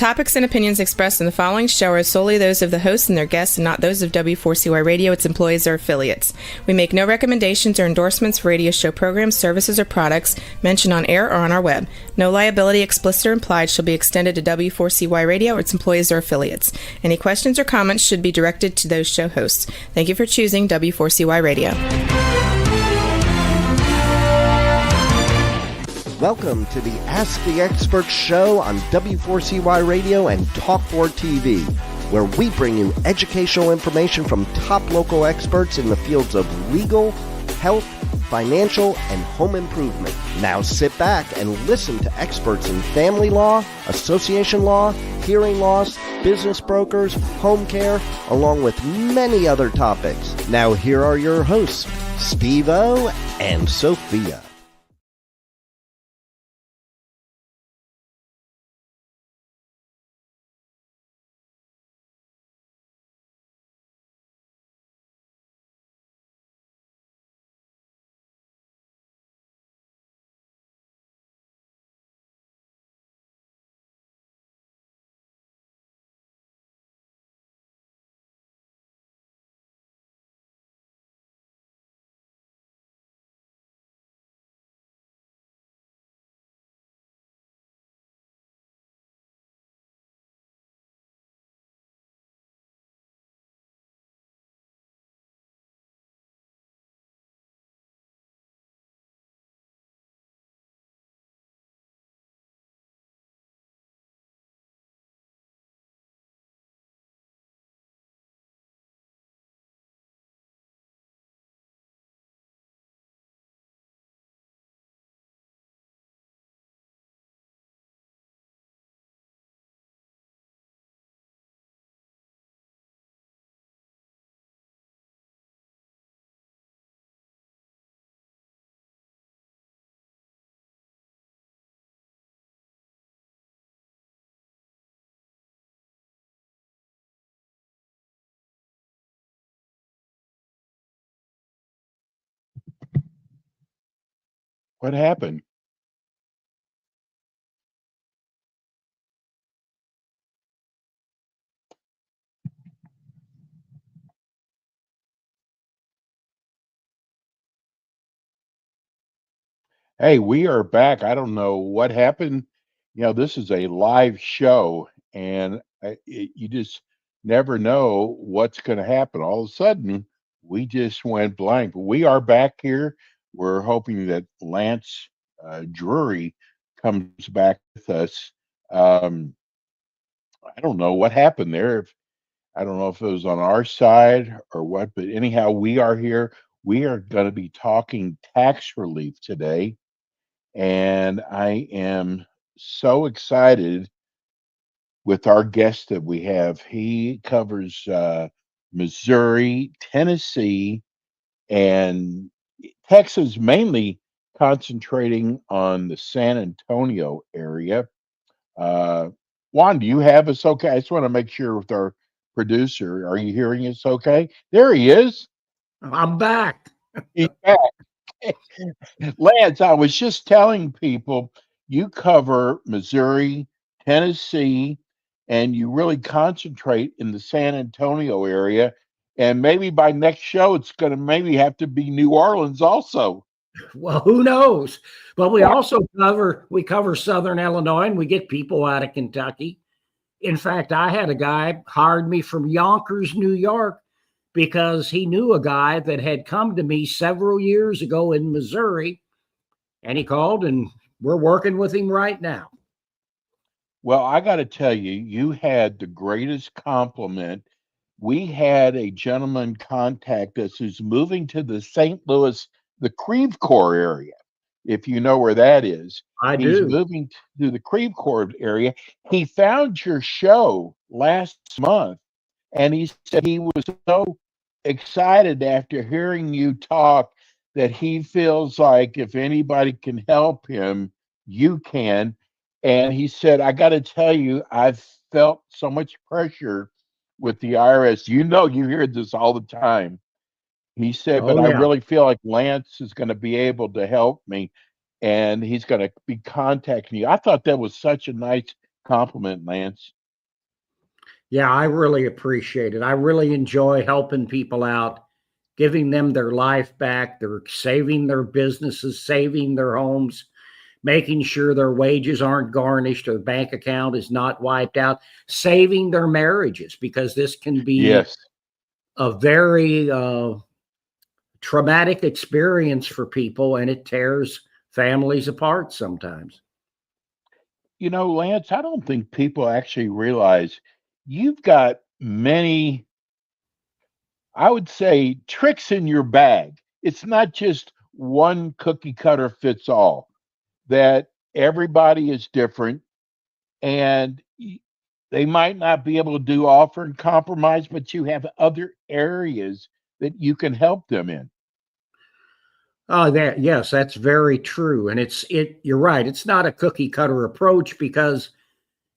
topics and opinions expressed in the following show are solely those of the hosts and their guests and not those of W4CY Radio, its employees, or affiliates. We make no recommendations or endorsements for radio show programs, services, or products mentioned on air or on our web. No liability, explicit or implied, shall be extended to W4CY Radio or its employees or affiliates. Any questions or comments should be directed to those show hosts. Thank you for choosing W4CY Radio. Welcome to the Ask the Expert show on W4CY Radio and Talk4 TV, where we bring you educational information from top local experts in the fields of legal, health, financial, and home improvement. Now sit back and listen to experts in family law, association law, hearing loss, business brokers, home care, along with many other topics. Now here are your hosts, Steve-O and Sophia. What happened? Hey, we are back. I don't know what happened. This is a live show, and you just never know what's going to happen. All of a sudden, we just went blank. But we are back here. We're hoping that Lance Drury comes back with us. I don't know what happened there. I don't know if it was on our side or what, but anyhow, we are here. We are going to be talking tax relief today. And I am so excited with our guest that we have. He covers Missouri, Tennessee, and Texas, mainly concentrating on the San Antonio area. Juan, do you have us okay? I just want to make sure with our producer. Are you hearing us okay? There he is. I'm back. He's back. Lance, I was just telling people you cover Missouri, Tennessee, and you really concentrate in the San Antonio area. And maybe by next show, it's going to maybe have to be New Orleans also. Well, who knows? But we also cover Southern Illinois, and we get people out of Kentucky. In fact, I had a guy hired me from Yonkers, New York, because he knew a guy that had come to me several years ago in Missouri, and he called, and we're working with him right now. Well, I got to tell you, you had the greatest compliment. We had a gentleman contact us who's moving to the St. Louis, the Creve Coeur area, if you know where that is. I He's do. moving to the Creve Coeur area. He found your show last month, and he said he was so excited after hearing you talk that he feels like if anybody can help him, you can. And he said, I got to tell you, I've felt so much pressure with the IRS. You hear this all the time. He said, but I really feel like Lance is going to be able to help me, and he's going to be contacting you. I thought that was such a nice compliment, Lance. Yeah, I really appreciate it. I really enjoy helping people out, giving them their life back. They're saving their businesses, saving their homes, making sure their wages aren't garnished, their bank account is not wiped out, saving their marriages, because this can be Yes. a very traumatic experience for people, and it tears families apart sometimes. Lance, I don't think people actually realize you've got many, I would say, tricks in your bag. It's not just one cookie cutter fits all, that everybody is different and they might not be able to do offer and compromise, but you have other areas that you can help them in. Oh, that yes, that's very true. And you're right. It's not a cookie cutter approach because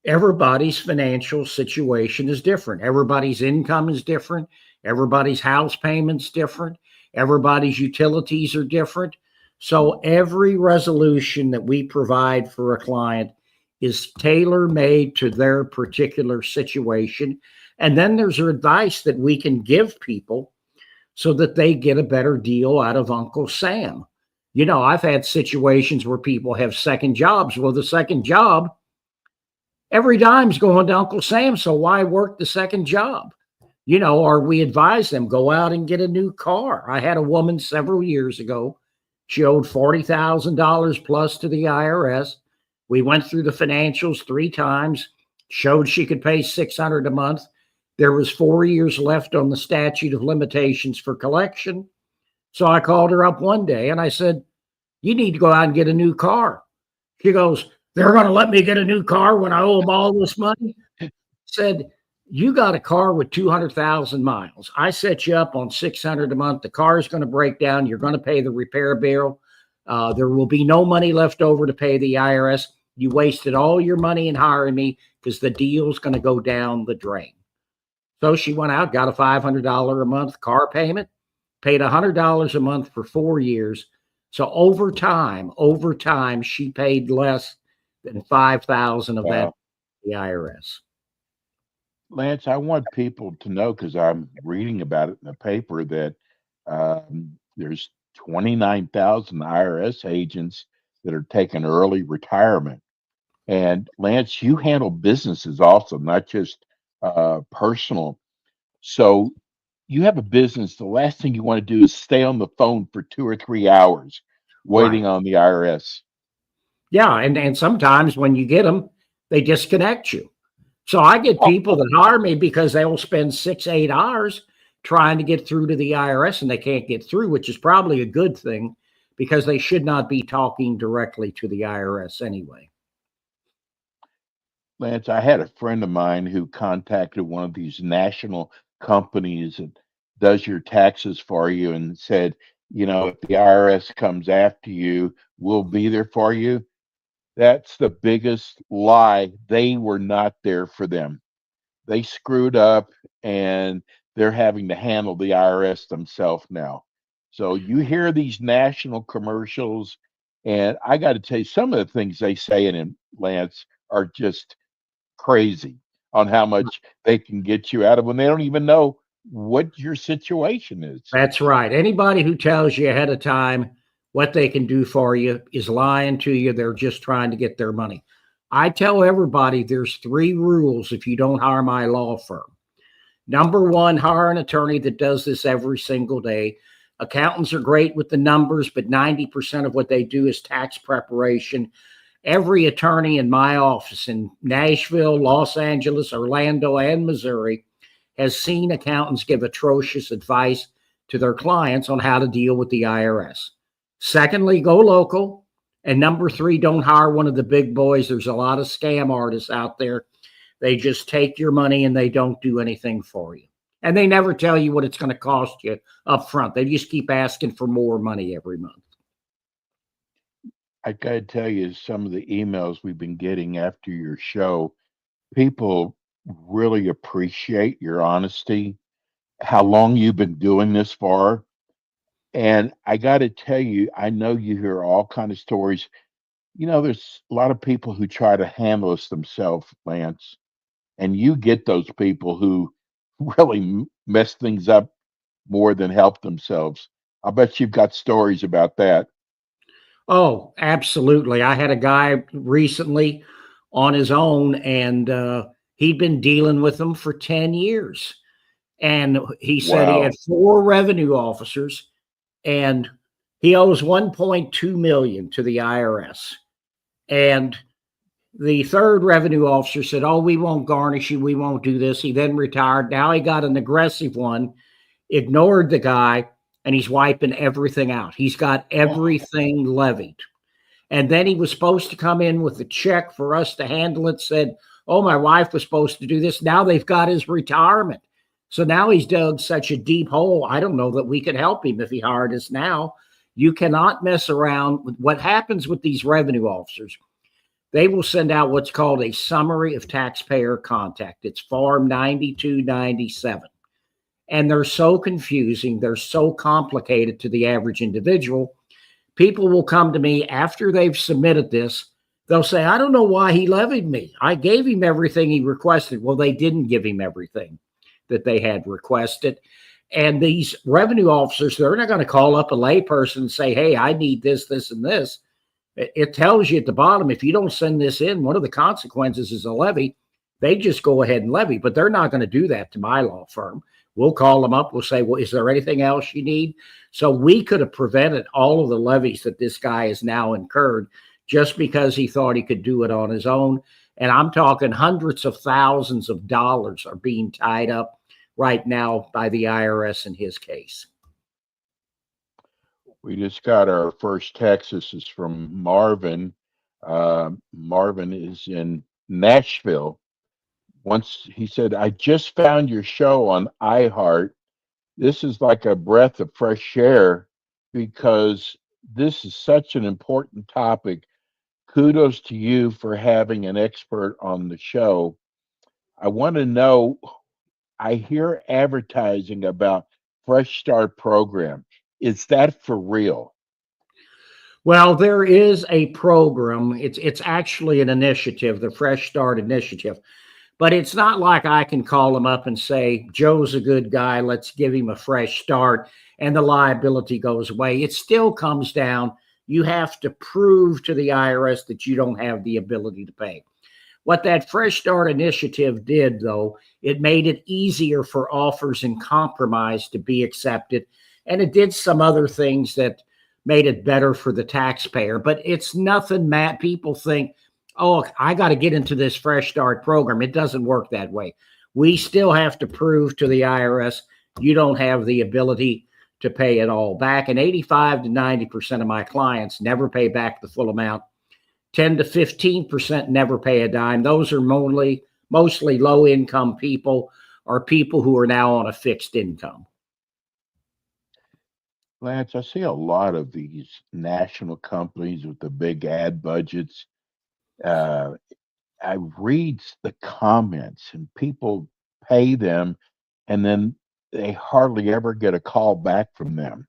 everybody's financial situation is different. Everybody's income is different. Everybody's house payments different. Everybody's utilities are different. So every resolution that we provide for a client is tailor made to their particular situation. And then there's advice that we can give people so that they get a better deal out of Uncle Sam. I've had situations where people have second jobs. Well, the second job, every dime's going to Uncle Sam. So why work the second job? Or we advise them, go out and get a new car. I had a woman several years ago. She owed $40,000 plus to the IRS. We went through the financials 3 times, showed she could pay $600 a month. There was 4 years left on the statute of limitations for collection. So I called her up one day and I said, you need to go out and get a new car. She goes, they're going to let me get a new car when I owe them all this money? Said, you got a car with 200,000 miles. I set you up on 600 a month. The car is going to break down. You're going to pay the repair bill. There will be no money left over to pay the IRS. You wasted all your money in hiring me because the deal's going to go down the drain. So she went out, got a $500 a month car payment, paid $100 a month for 4 years. So over time, she paid less than 5,000 of that Wow. to the IRS. Lance, I want people to know because I'm reading about it in the paper that there's 29,000 IRS agents that are taking early retirement. And Lance, you handle businesses also, not just personal. So you have a business. The last thing you want to do is stay on the phone for 2 or 3 hours Right. waiting on the IRS. Yeah. And sometimes when you get them, they disconnect you. So I get people that hire me because they will spend 6, 8 hours trying to get through to the IRS and they can't get through, which is probably a good thing because they should not be talking directly to the IRS anyway. Lance, I had a friend of mine who contacted one of these national companies that does your taxes for you and said, if the IRS comes after you, we'll be there for you. That's the biggest lie. They were not there for them. They screwed up and they're having to handle the IRS themselves now. So you hear these national commercials, and I got to tell you, some of the things they say in it, Lance, are just crazy on how much they can get you out of when they don't even know what your situation is. That's right. Anybody who tells you ahead of time what they can do for you is lying to you. They're just trying to get their money. I tell everybody there's 3 rules if you don't hire my law firm. Number one, hire an attorney that does this every single day. Accountants are great with the numbers, but 90% of what they do is tax preparation. Every attorney in my office in Nashville, Los Angeles, Orlando, and Missouri has seen accountants give atrocious advice to their clients on how to deal with the IRS. Secondly, go local. And number 3, don't hire one of the big boys. There's a lot of scam artists out there. They just take your money and they don't do anything for you. And they never tell you what it's going to cost you up front. They just keep asking for more money every month. I got to tell you, some of the emails we've been getting after your show, people really appreciate your honesty, how long you've been doing this for. And I got to tell you, I know you hear all kind of stories. There's a lot of people who try to handle this themselves, Lance, and you get those people who really mess things up more than help themselves. I bet you've got stories about that. Oh, absolutely. I had a guy recently on his own, and he'd been dealing with them for 10 years. And he said he had Wow. 4 revenue officers, and he owes 1.2 million to the IRS. And the third revenue officer said, "Oh, we won't garnish you. We won't do this." He then retired. Now he got an aggressive one, ignored the guy, and he's wiping everything out. He's got Oh, everything levied. And then he was supposed to come in with a check for us to handle it. Said, "Oh, my wife was supposed to do this." Now they've got his retirement. So now he's dug such a deep hole. I don't know that we could help him if he hired us now. You cannot mess around with what happens with these revenue officers. They will send out what's called a summary of taxpayer contact. It's Form 9297. And they're so confusing. They're so complicated to the average individual. People will come to me after they've submitted this. They'll say, "I don't know why he levied me. I gave him everything he requested." Well, they didn't give him everything that they had requested. And these revenue officers, they're not going to call up a layperson and say, "Hey, I need this, this, and this." It tells you at the bottom, if you don't send this in, one of the consequences is a levy. They just go ahead and levy, but they're not going to do that to my law firm. We'll call them up. We'll say, "Well, is there anything else you need?" So we could have prevented all of the levies that this guy has now incurred just because he thought he could do it on his own. And I'm talking hundreds of thousands of dollars are being tied up right now by the IRS in his case. we just got our first text. This is from Marvin. Marvin is in Nashville. Once he said, "I just found your show on iHeart. This is like a breath of fresh air because this is such an important topic. Kudos to you for having an expert on the show. I want to know, I hear advertising about Fresh Start program. Is that for real?" Well, there is a program. It's actually an initiative, the Fresh Start Initiative. But it's not like I can call him up and say, "Joe's a good guy. Let's give him a fresh start," and the liability goes away. It still comes down. You have to prove to the IRS that you don't have the ability to pay. What that Fresh Start Initiative did, though, it made it easier for offers in compromise to be accepted. And it did some other things that made it better for the taxpayer. But it's nothing, Matt. People think, "Oh, I got to get into this Fresh Start program." It doesn't work that way. We still have to prove to the IRS you don't have the ability to pay it all back. And 85 to 90% of my clients never pay back the full amount. 10 to 15% never pay a dime. Those are mostly low income people or people who are now on a fixed income. Lance, I see a lot of these national companies with the big ad budgets. Uh, I read the comments and people pay them and then they hardly ever get a call back from them.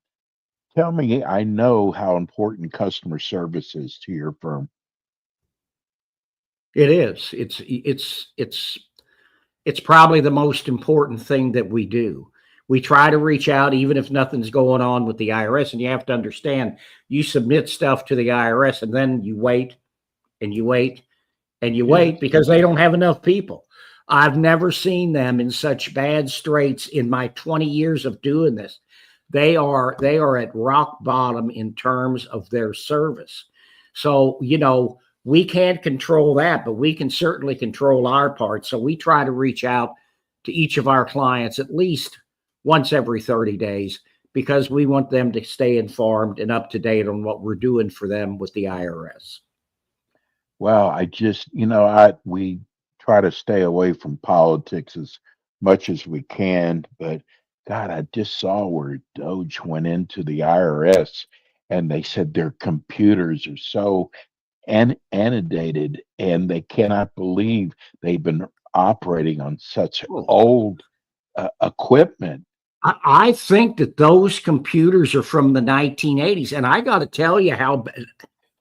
Tell me, I know how important customer service is to your firm. It is. It's probably the most important thing that we do. We try to reach out even if nothing's going on with the IRS. And you have to understand, you submit stuff to the IRS and then you wait and you wait and you Yes. wait because they don't have enough people. I've never seen them in such bad straits in my 20 years of doing this. They are at rock bottom in terms of their service. So, we can't control that, but we can certainly control our part. So we try to reach out to each of our clients at least once every 30 days because we want them to stay informed and up to date on what we're doing for them with the IRS. Well, I just, we try to stay away from politics as much as we can, but God, I just saw where Doge went into the IRS and they said their computers are so annotated and they cannot believe they've been operating on such old equipment. I think that those computers are from the 1980s. And I got to tell you how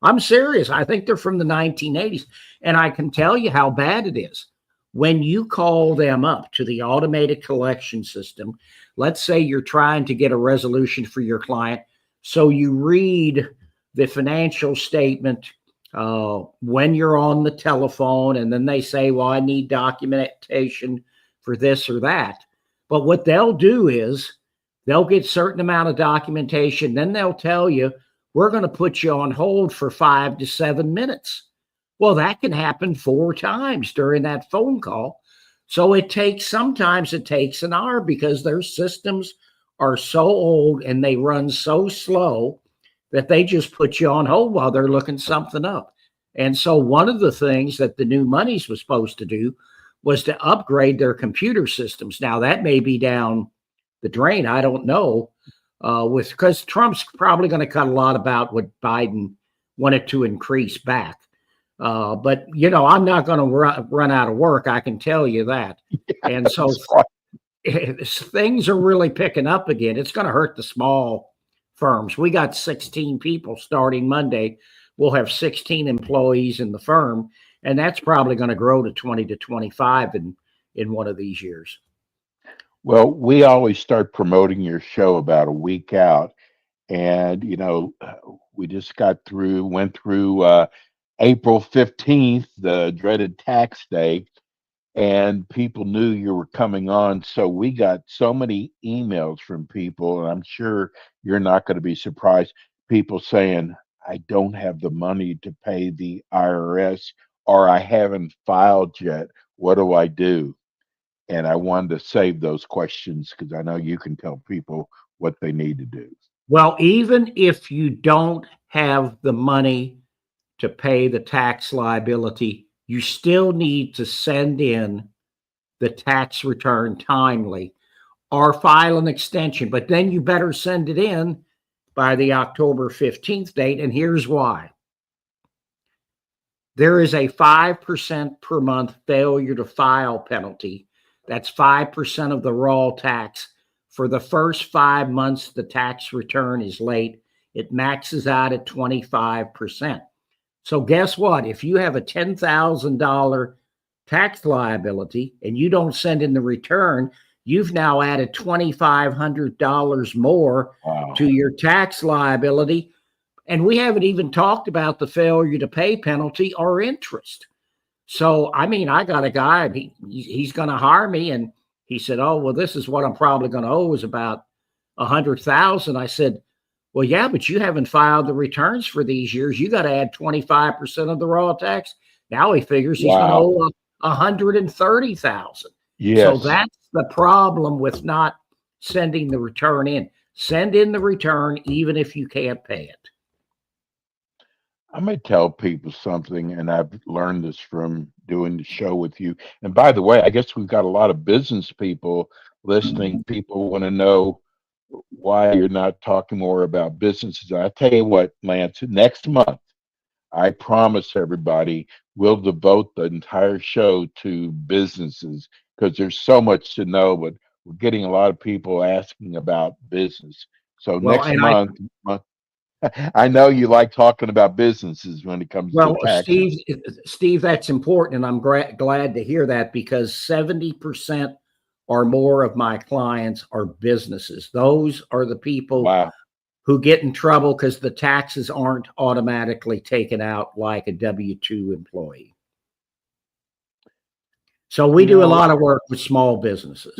I'm serious. I think they're from the 1980s. And I can tell you how bad it is. When you call them up to the automated collection system, let's say you're trying to get a resolution for your client. So you read the financial statement when you're on the telephone, and then they say, well, I need documentation for this or that. But what they'll do is they'll get certain amount of documentation. Then they'll tell you, we're going to put you on hold for 5 to 7 minutes. Well, that can happen 4 times during that phone call. So sometimes it takes an hour because their systems are so old and they run so slow that they just put you on hold while they're looking something up. And so one of the things that the new monies was supposed to do was to upgrade their computer systems. Now that may be down the drain. I don't know, because Trump's probably going to cut a lot about what Biden wanted to increase back. But I'm not going to run out of work. I can tell you that. And so things are really picking up again. It's going to hurt the small firms. We got 16 people starting Monday. We'll have 16 employees in the firm, and that's probably going to grow to 20 to 25 in one of these years. Well, we always start promoting your show about a week out. And, we just went through April 15th, the dreaded tax day, and people knew you were coming on. So we got so many emails from people, and I'm sure you're not going to be surprised. People saying, I don't have the money to pay the IRS, or I haven't filed yet. What do I do? And I wanted to save those questions because I know you can tell people what they need to do. Well, even if you don't have the money to pay the tax liability, you still need to send in the tax return timely or file an extension. But then you better send it in by the October 15th date. And here's why. There is a 5% per month failure to file penalty. That's 5% of the raw tax. For the first 5 months, the tax return is late. It maxes out at 25%. So guess what? If you have a $10,000 tax liability and you don't send in the return, you've now added $2,500 more to your tax liability. And we haven't even talked about the failure to pay penalty or interest. So, I got a guy, he's going to hire me, and he said, oh, well, this is what I'm probably going to owe is about $100,000. I said, well, yeah, but you haven't filed the returns for these years. You got to add 25% of the raw tax. Now he figures he's going to owe $130,000. Yes. So that's the problem with not sending the return in. Send in the return even if you can't pay it. I'm going to tell people something, and I've learned this from doing the show with you. And by the way, I guess we've got a lot of business people listening. People want to know why you're not talking more about businesses. I tell you what, Lance, next month, I promise everybody we'll devote the entire show to businesses because there's so much to know, but we're getting a lot of people asking about business. So next month, I know you like talking about businesses when it comes to taxes. Steve, that's important, and I'm glad to hear that because 70% or more of my clients are businesses. Those are the people who get in trouble because the taxes aren't automatically taken out like a W-2 employee. So we do a lot of work with small businesses.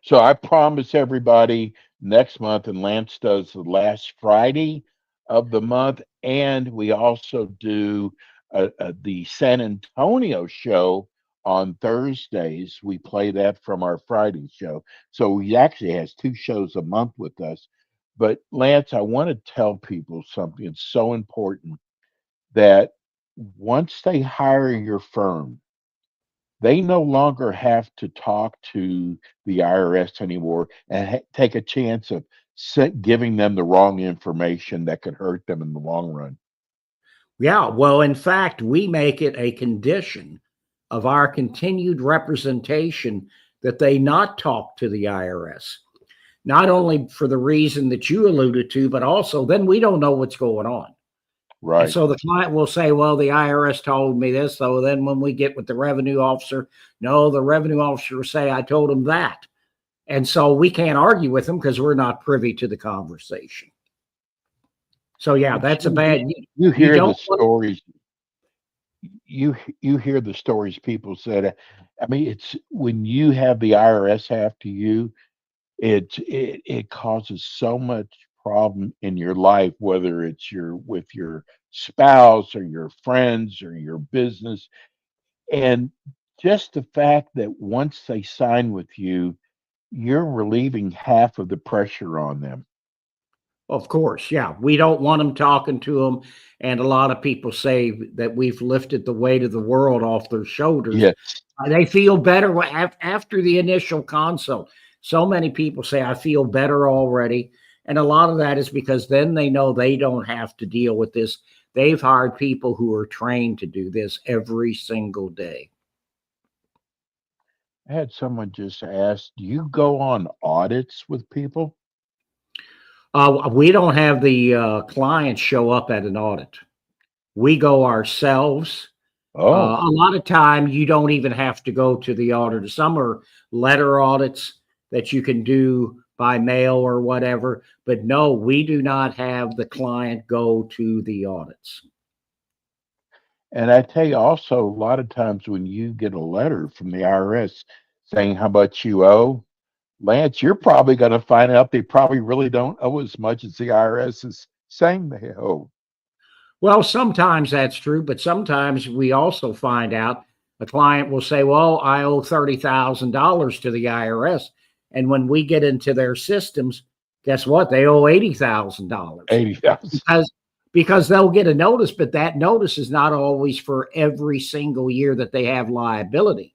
So I promise everybody next month, and Lance does the last Friday of the month, and we also do the San Antonio show on Thursdays. We play that from our Friday show. So he actually has 2 shows a month with us. But Lance, I want to tell people something. It's so important that once they hire your firm, they no longer have to talk to the IRS anymore and take a chance of giving them the wrong information that could hurt them in the long run. Yeah, well, in fact, we make it a condition of our continued representation that they not talk to the IRS, not only for the reason that you alluded to, but also then we don't know what's going on. And Right. so the client will say, well, the IRS told me this. So then when we get with the revenue officer, no, the revenue officer will say, I told him that. And so we can't argue with them because we're not privy to the conversation. So yeah, But that's a bad. you You hear the don't want. stories. You hear the stories people said. I mean, it's when you have the IRS after you, it causes so much problem in your life, whether it's your with your spouse or your friends or your business. And just the fact that once they sign with you, you're relieving half of the pressure on them. Of course, yeah. We don't want them talking to them. And a lot of people say that we've lifted the weight of the world off their shoulders. Yes. They feel better after the initial consult. So many people say, I feel better already. And a lot of that is because then they know they don't have to deal with this. They've hired people who are trained to do this every single day. I had someone just ask, do you go on audits with people? We don't have the clients show up at an audit. We go ourselves. Oh, A lot of time you don't even have to go to the auditor. Some are letter audits that you can do by mail or whatever. But no, we do not have the client go to the audits. and I tell you also, a lot of times when you get a letter from the IRS saying how much you owe, Lance, you're probably going to find out they probably really don't owe as much as the IRS is saying they owe. Well, sometimes that's true, but sometimes we also find out a client will say, well, I owe $30,000 to the IRS. And when we get into their systems, guess what? They owe $80,000 80,000. because they'll get a notice, but that notice is not always for every single year that they have liability.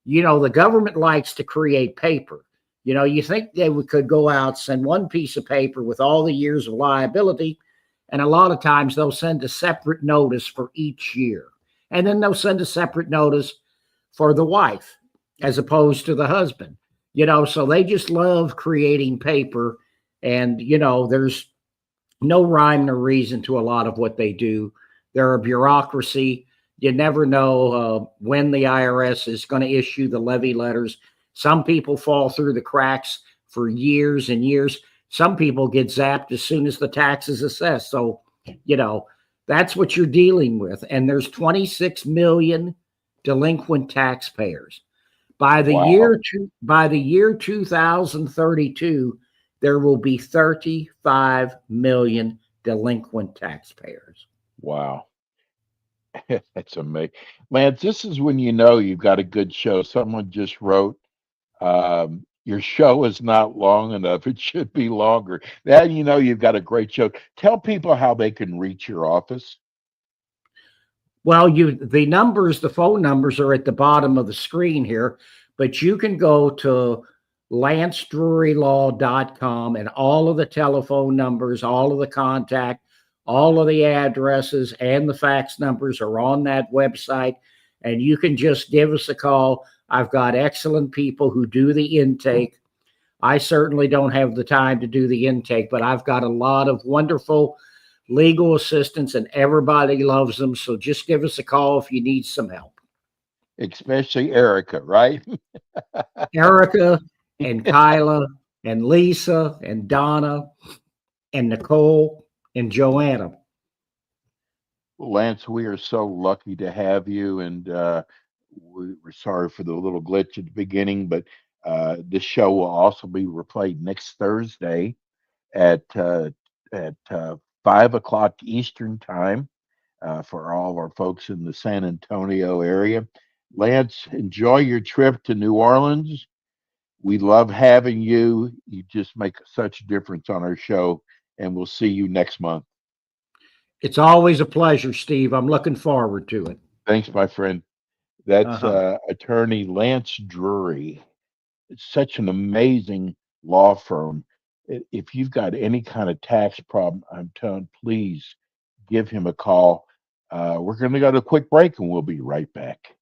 The government likes to create paper. You think they could go out, send one piece of paper with all the years of liability, and a lot of times they'll send a separate notice for each year. And then they'll send a separate notice for the wife as opposed to the husband. So they just love creating paper. And, there's no rhyme or reason to a lot of what they do. They're a bureaucracy. You never know when the IRS is going to issue the levy letters. Some people fall through the cracks for years and years. Some people get zapped as soon as the tax is assessed. So, that's what you're dealing with. And there's 26 million delinquent taxpayers. Wow. By the year 2032, there will be 35 million delinquent taxpayers. Wow. That's amazing. Lance, this is when you know you've got a good show. Someone just wrote, your show is not long enough. It should be longer. Now you know you've got a great show. Tell people how they can reach your office. Well, the phone numbers are at the bottom of the screen here, but you can go to lancedrurylaw.com and all of the telephone numbers, all of the contact, all of the addresses and the fax numbers are on that website. And you can just give us a call. I've got excellent people who do the intake. I certainly don't have the time to do the intake, but I've got a lot of wonderful legal assistants and everybody loves them. So just give us a call if you need some help. Especially Erica, right? Erica and Kyla and Lisa and Donna and Nicole and Joanna. Lance, we are so lucky to have you, and we're sorry for the little glitch at the beginning, but this show will also be replayed next Thursday at uh, at 5 o'clock Eastern time for all of our folks in the San Antonio area. Lance, enjoy your trip to New Orleans. We love having you. You just make such a difference on our show, and we'll see you next month. It's always a pleasure, Steve. I'm looking forward to it. Thanks, my friend. That's Uh-huh. attorney Lance Drury. It's such an amazing law firm. If you've got any kind of tax problem, I'm telling, please give him a call. We're going to go to a quick break, and we'll be right back.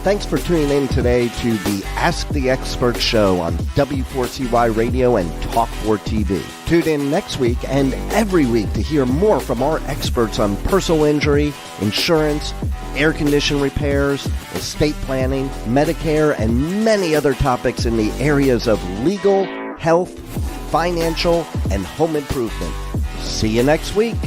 Thanks for tuning in today to the Ask the Expert show on W4CY Radio and Talk4 TV. Tune in next week and every week to hear more from our experts on personal injury, insurance, air condition repairs, estate planning, Medicare, and many other topics in the areas of legal, health, financial, and home improvement. See you next week.